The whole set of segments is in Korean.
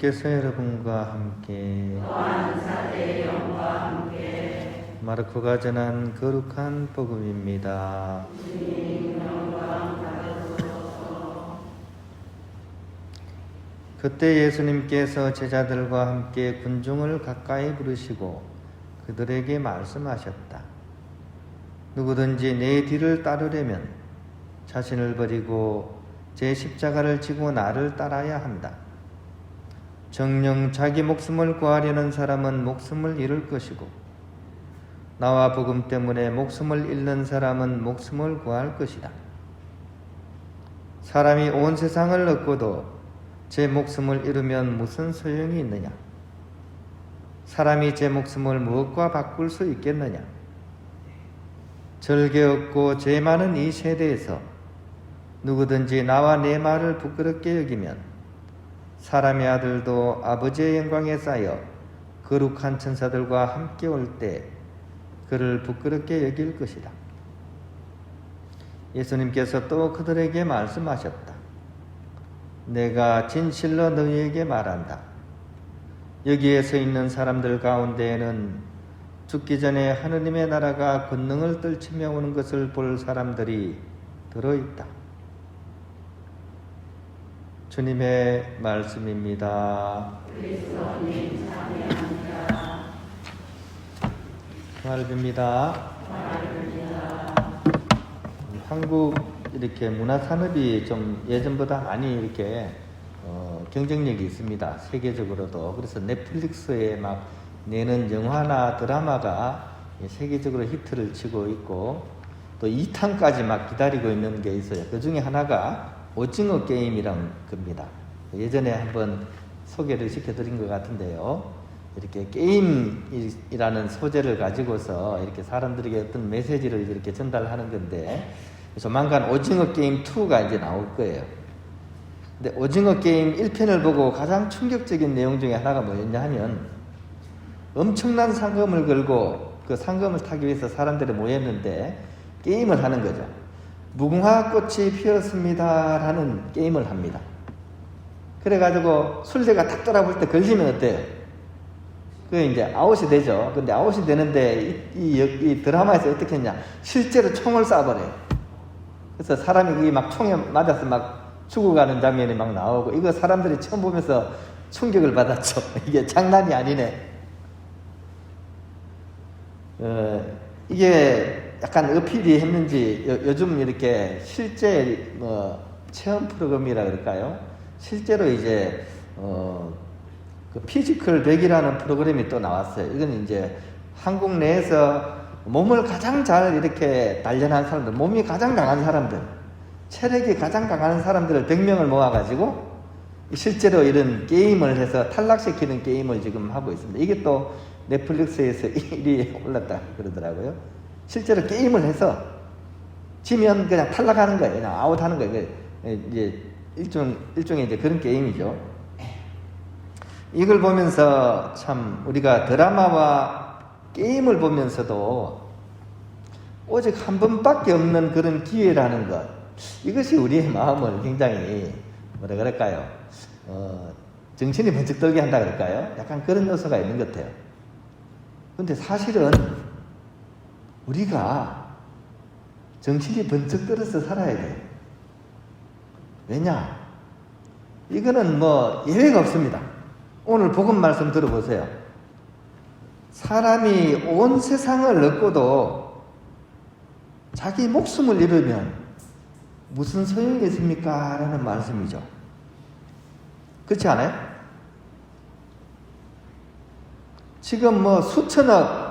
예수님께서 여러분과 함께 또한 사제의 영과 함께 마르코가 전한 거룩한 복음입니다. 주님 영광 받으소서. 그때 예수님께서 제자들과 함께 군중을 가까이 부르시고 그들에게 말씀하셨다. 누구든지 내 뒤를 따르려면 자신을 버리고 제 십자가를 지고 나를 따라야 한다. 정녕 자기 목숨을 구하려는 사람은 목숨을 잃을 것이고 나와 복음 때문에 목숨을 잃는 사람은 목숨을 구할 것이다. 사람이 온 세상을 얻고도 제 목숨을 잃으면 무슨 소용이 있느냐? 사람이 제 목숨을 무엇과 바꿀 수 있겠느냐? 절개 없고 죄 많은 이 세대에서 누구든지 나와 내 말을 부끄럽게 여기면 사람의 아들도 아버지의 영광에 쌓여 거룩한 천사들과 함께 올 때 그를 부끄럽게 여길 것이다. 예수님께서 또 그들에게 말씀하셨다. 내가 진실로 너희에게 말한다. 여기에 서 있는 사람들 가운데에는 죽기 전에 하느님의 나라가 권능을 떨치며 오는 것을 볼 사람들이 들어있다. 주님의 말씀입니다. 그리스도님 찬양합니다. 말입니다. 한국 이렇게 문화산업이 좀 예전보다 많이 이렇게 경쟁력이 있습니다. 세계적으로도. 그래서 넷플릭스에 막 내는 영화나 드라마가 세계적으로 히트를 치고 있고 또 2탄까지 막 기다리고 있는 게 있어요. 그 중에 하나가 오징어 게임이란 겁니다. 예전에 한번 소개를 시켜드린 것 같은데요. 이렇게 게임이라는 소재를 가지고서 이렇게 사람들에게 어떤 메시지를 이렇게 전달하는 건데 조만간 오징어 게임 2가 이제 나올 거예요. 근데 오징어 게임 1편을 보고 가장 충격적인 내용 중에 하나가 뭐였냐 하면 엄청난 상금을 걸고 그 상금을 타기 위해서 사람들이 모였는데 게임을 하는 거죠. 무궁화꽃이 피었습니다 라는 게임을 합니다. 그래가지고 술대가 탁 돌아볼 때 걸리면 어때요? 그게 이제 아웃이 되죠. 근데 아웃이 되는데 이 드라마에서 어떻게 했냐? 실제로 총을 쏴버려요. 그래서 사람이 그게 막 총에 맞아서 막 죽어가는 장면이 막 나오고 이거 사람들이 처음 보면서 충격을 받았죠. 이게 장난이 아니네. 이게 약간 어필이 했는지 요즘 이렇게 실제 체험 프로그램이라 그럴까요? 실제로 이제 그 피지컬 100이라는 프로그램이 또 나왔어요. 이건 이제 한국 내에서 몸을 가장 잘 이렇게 단련한 사람들, 몸이 가장 강한 사람들, 체력이 가장 강한 사람들을 100명을 모아가지고 실제로 이런 게임을 해서 탈락시키는 게임을 지금 하고 있습니다. 이게 또 넷플릭스에서 1위에 올랐다 그러더라고요. 실제로 게임을 해서 지면 그냥 탈락하는 거예요. 그냥 아웃하는 거예요. 이제 일종의 이제 그런 게임이죠. 이걸 보면서 참 우리가 드라마와 게임을 보면서도 오직 한 번밖에 없는 그런 기회라는 것, 이것이 우리의 마음을 굉장히 뭐라 그럴까요? 정신이 번쩍 들게 한다 그럴까요? 약간 그런 요소가 있는 것 같아요. 근데 사실은 우리가 정신이 번쩍 들어서 살아야 돼요. 왜냐? 이거는 뭐 예외가 없습니다. 오늘 복음 말씀 들어보세요. 사람이 온 세상을 얻고도 자기 목숨을 잃으면 무슨 소용이 있습니까? 라는 말씀이죠. 그렇지 않아요? 지금 뭐 수천억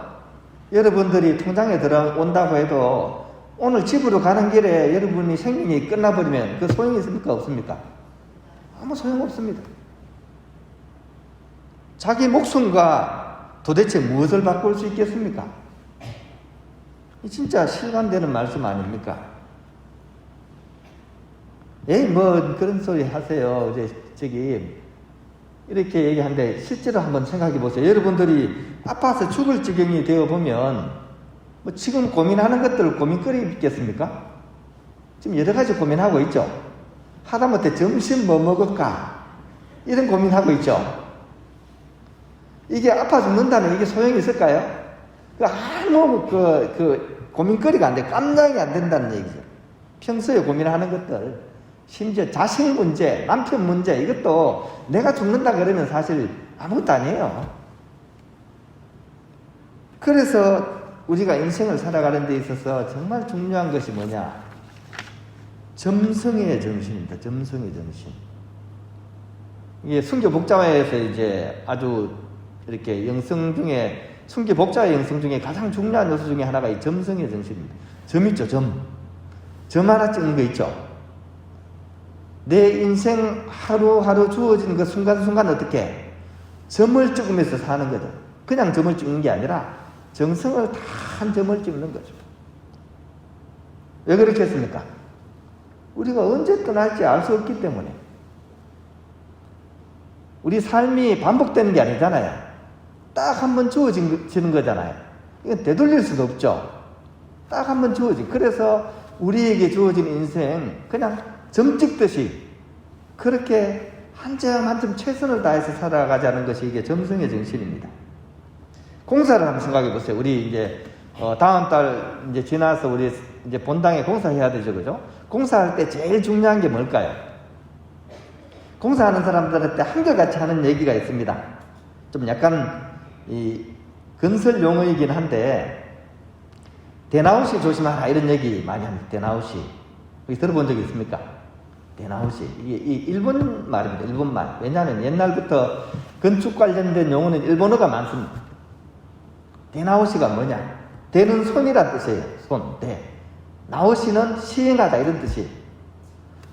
여러분들이 통장에 들어온다고 해도 오늘 집으로 가는 길에 여러분이 생명이 끝나버리면 그 소용이 있습니까? 없습니까? 아무 소용없습니다. 자기 목숨과 도대체 무엇을 바꿀 수 있겠습니까? 진짜 실감되는 말씀 아닙니까? 뭐 그런 소리 하세요. 저기 이렇게 얘기하는데 실제로 한번 생각해 보세요. 여러분들이 아파서 죽을 지경이 되어 보면 뭐 지금 고민하는 것들 고민거리 있겠습니까? 지금 여러 가지 고민하고 있죠. 하다못해 점심 뭐 먹을까? 이런 고민하고 있죠. 이게 아파 죽는다면 이게 소용이 있을까요? 아무 고민거리가 안 돼. 깜냥이 안 된다는 얘기죠. 평소에 고민하는 것들, 심지어 자식 문제, 남편 문제, 이것도 내가 죽는다 그러면 사실 아무것도 아니에요. 그래서 우리가 인생을 살아가는 데 있어서 정말 중요한 것이 뭐냐? 점성의 정신입니다. 점성의 정신. 이게 순교 복자화에서 이제 아주 이렇게 영성 중에, 순교 복자의 영성 중에 가장 중요한 요소 중에 하나가 이 점성의 정신입니다. 점 있죠, 점. 점 하나 찍는 거 있죠. 내 인생 하루하루 주어진 그 순간순간 어떻게? 점을 찍으면서 사는 거죠. 그냥 점을 찍는 게 아니라 정성을 다 한 점을 찍는 거죠. 왜 그렇게 했습니까? 우리가 언제 떠날지 알 수 없기 때문에. 우리 삶이 반복되는 게 아니잖아요. 딱 한 번 주어지는 거잖아요. 이건 되돌릴 수도 없죠. 딱 한 번 주어진. 그래서 우리에게 주어진 인생 그냥 점 찍듯이 그렇게 한 점 한 점 최선을 다해서 살아가자는 것이 이게 점성의 정신입니다. 공사를 한번 생각해 보세요. 우리 이제 다음 달 이제 지나서 우리 이제 본당에 공사해야 되죠, 그죠? 공사할 때 제일 중요한 게 뭘까요? 공사하는 사람들한테 한결같이 하는 얘기가 있습니다. 좀 약간 이 건설 용어이긴 한데 대나우시 조심하라 이런 얘기 많이 합니다. 대나우시. 여기 들어본 적 있습니까? 대나우시. 이게 일본 말입니다. 일본 말. 왜냐하면 옛날부터 건축 관련된 용어는 일본어가 많습니다. 대나우시가 뭐냐? 대는 손이란 뜻이에요. 손, 대. 나우시는 시행하다 이런 뜻이에요.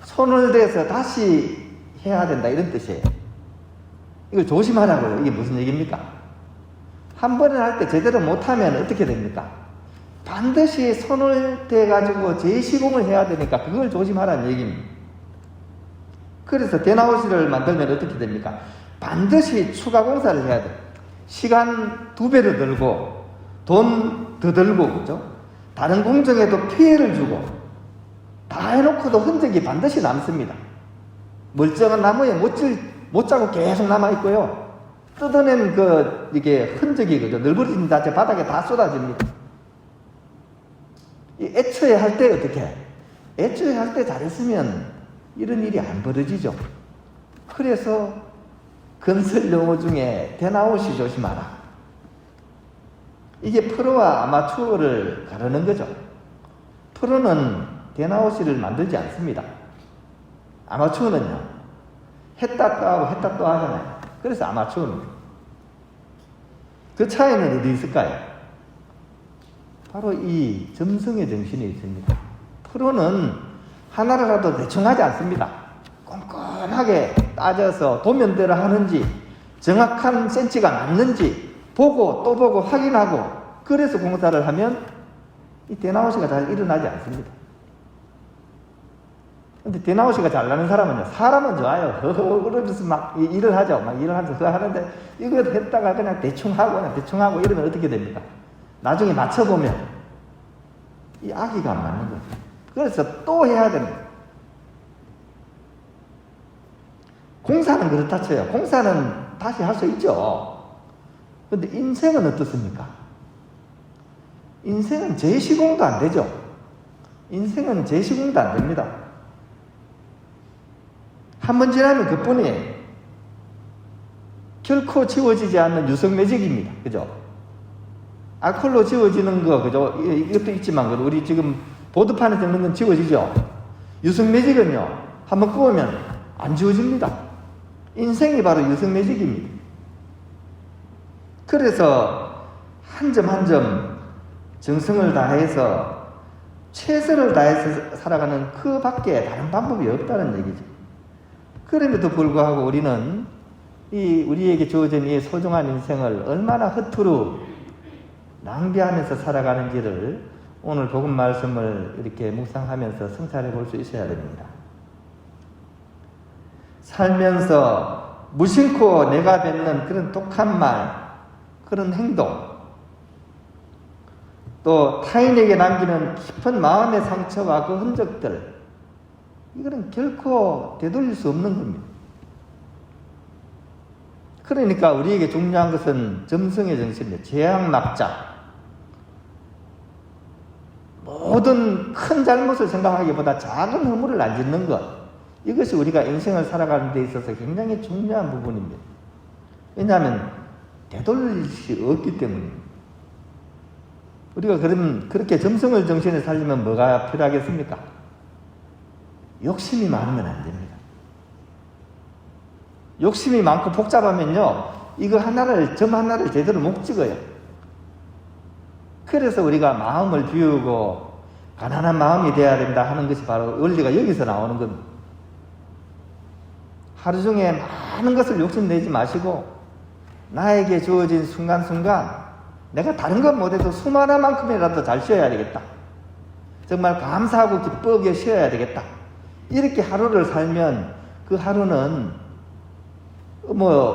손을 대서 다시 해야 된다 이런 뜻이에요. 이걸 조심하라고요. 이게 무슨 얘기입니까? 한 번에 할 때 제대로 못하면 어떻게 됩니까? 반드시 손을 대가지고 재시공을 해야 되니까 그걸 조심하라는 얘기입니다. 그래서 대나우시를 만들면 어떻게 됩니까? 반드시 추가 공사를 해야 돼요. 시간 2배로 들고 돈 더 들고, 그죠? 다른 공정에도 피해를 주고 다 해놓고도 흔적이 반드시 남습니다. 멀쩡한 나무에 못 자고 계속 남아있고요. 뜯어낸 이게 흔적이, 그죠? 널브러진 자체 바닥에 다 쏟아집니다. 애초에 할 때 어떻게 해? 애초에 할 때 잘했으면 이런 일이 안 벌어지죠. 그래서 건설 용어 중에 대나우시 조심하라. 이게 프로와 아마추어를 가르는 거죠. 프로는 대나우시를 만들지 않습니다. 아마추어는요. 했다 또 하고 했다 또 하잖아요. 그래서 아마추어입니다. 그 차이는 어디 있을까요? 바로 이 점성의 정신이 있습니다. 프로는 하나라도 대충 하지 않습니다. 꼼꼼하게 따져서 도면대로 하는지 정확한 센치가 맞는지 보고 또 보고 확인하고 그래서 공사를 하면 이 대나우시가 잘 일어나지 않습니다. 근데 대나우시가 잘 나는 사람은요, 사람은 좋아요. 그러면서 막 일을 하죠. 막 일을 하면서 하는데 이거 했다가 그냥 대충 하고 이러면 어떻게 됩니까? 나중에 맞춰보면 이 아기가 안 맞는 거죠. 그래서 또 해야 됩니다. 공사는 그렇다 쳐요. 공사는 다시 할 수 있죠. 근데 인생은 어떻습니까? 인생은 재시공도 안 되죠. 인생은 재시공도 안 됩니다. 한 번 지나면 그뿐이에요. 결코 지워지지 않는 유성매직입니다. 그죠? 알코올로 지워지는 거, 그죠? 이것도 있지만, 우리 지금 보드판에 적는 건 지워지죠? 유성매직은요, 한번 구우면 안 지워집니다. 인생이 바로 유성매직입니다. 그래서 한 점 한 점 정성을 다해서 최선을 다해서 살아가는 그 밖에 다른 방법이 없다는 얘기죠. 그럼에도 불구하고 우리는 우리에게 주어진 이 소중한 인생을 얼마나 허투루 낭비하면서 살아가는지를 오늘 복음 말씀을 이렇게 묵상하면서 성찰해 볼 수 있어야 됩니다. 살면서 무심코 내가 뱉는 그런 독한 말, 그런 행동, 또 타인에게 남기는 깊은 마음의 상처와 그 흔적들, 이거는 결코 되돌릴 수 없는 겁니다. 그러니까 우리에게 중요한 것은 점성의 정신이에요. 죄악낙장. 모든 큰 잘못을 생각하기보다 작은 허물을 안 짓는 것. 이것이 우리가 인생을 살아가는 데 있어서 굉장히 중요한 부분입니다. 왜냐하면 되돌릴 수 없기 때문입니다. 우리가 그럼 그렇게 점성을 정신에 살리면 뭐가 필요하겠습니까? 욕심이 많으면 안 됩니다. 욕심이 많고 복잡하면요, 이거 하나를, 점 하나를 제대로 못 찍어요. 그래서 우리가 마음을 비우고 가난한 마음이 돼야 된다 하는 것이 바로 원리가 여기서 나오는 겁니다. 하루 중에 많은 것을 욕심내지 마시고 나에게 주어진 순간순간 내가 다른 것 못해도 수많은 만큼이라도 잘 쉬어야 되겠다. 정말 감사하고 기쁘게 쉬어야 되겠다. 이렇게 하루를 살면 그 하루는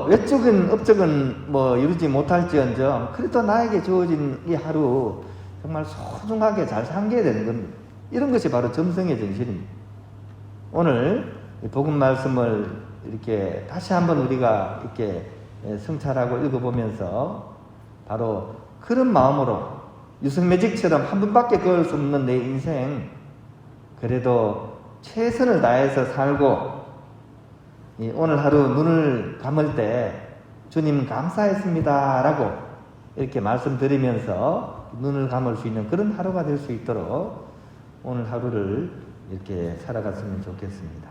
외적인 업적은 이루지 못할지언정 그래도 나에게 주어진 이 하루 정말 소중하게 잘 살게 되는 겁니다. 이런 것이 바로 점성의 정신입니다. 오늘 이 복음 말씀을 이렇게 다시 한번 우리가 이렇게 성찰하고 읽어보면서 바로 그런 마음으로 유성매직처럼 한 번밖에 걸을 수 없는 내 인생, 그래도 최선을 다해서 살고 오늘 하루 눈을 감을 때 주님 감사했습니다 라고 이렇게 말씀드리면서 눈을 감을 수 있는 그런 하루가 될 수 있도록 오늘 하루를 이렇게 살아갔으면 좋겠습니다.